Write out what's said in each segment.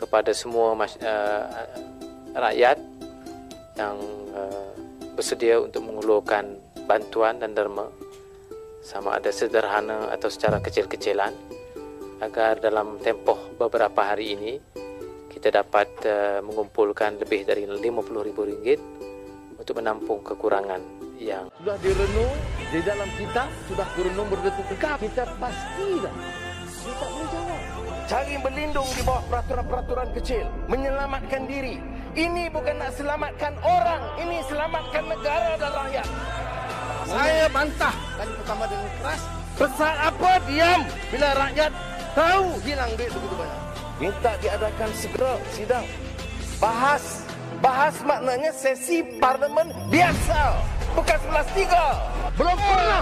kepada semua rakyat yang bersedia untuk mengulurkan bantuan dan derma, sama ada sederhana atau secara kecil-kecilan, agar dalam tempoh beberapa hari ini kita dapat mengumpulkan lebih dari RM50,000 untuk menampung kekurangan yang sudah direnung di dalam kita, sudah direnung berdetuk-detuk. Kita pastilah dia tak boleh jawab. Cari berlindung di bawah peraturan-peraturan kecil, menyelamatkan diri. Ini bukan nak selamatkan orang, ini selamatkan negara dan rakyat. Saya bantah kali pertama dengan keras. Besar apa diam bila rakyat tahu hilang duit begitu banyak. Minta diadakan segera sidang. Bahas maknanya sesi parlimen biasa, bukan 11.3. Belum pernah.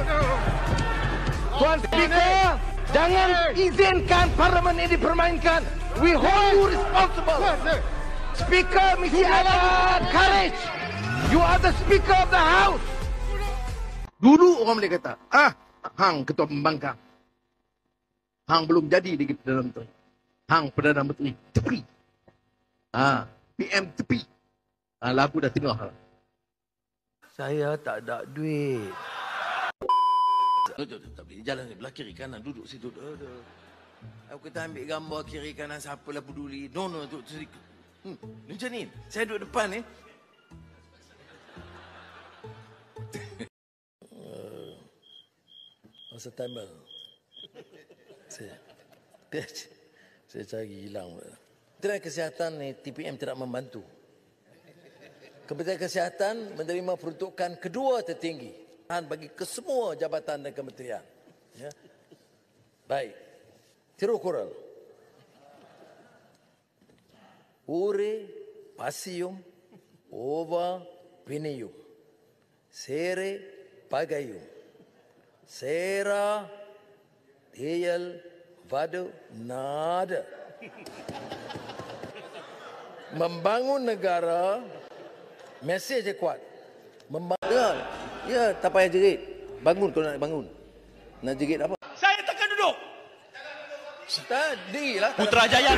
Tuan Speaker, jangan izinkan parlimen ini dipermainkan. We hold you responsible. Speaker mesti ada courage. You are the Speaker of the House. Dulu orang boleh kata, hang ketua pembangkang. Hang belum jadi di Perdana Menteri. Hang Perdana Menteri tepi. PM tepi. Lagu dah tengah. Saya tak ada duit. Tak boleh jalan ni belah kiri kanan, duduk situ. Aku kata ambil gambar kiri kanan, siapalah peduli. No, duduk situ. Macam ni, saya duduk depan ni. Masa timer. Saya cari hilang. Kementerian Kesihatan ni, TPM tidak membantu. Kementerian Kesihatan menerima peruntukan kedua tertinggi bagi kesemua jabatan dan kementerian. Ya. Baik. Tirukural. Ure, pasium, ova, pinium. Sere, pagayum. Sera, teyal, vadu, nada. Membangun negara, mesej je kuat. Ya, tak payah jerit. Bangun kalau nak bangun. Nak jerit apa? Saya tekan duduk. Tadi lah. Putrajaya.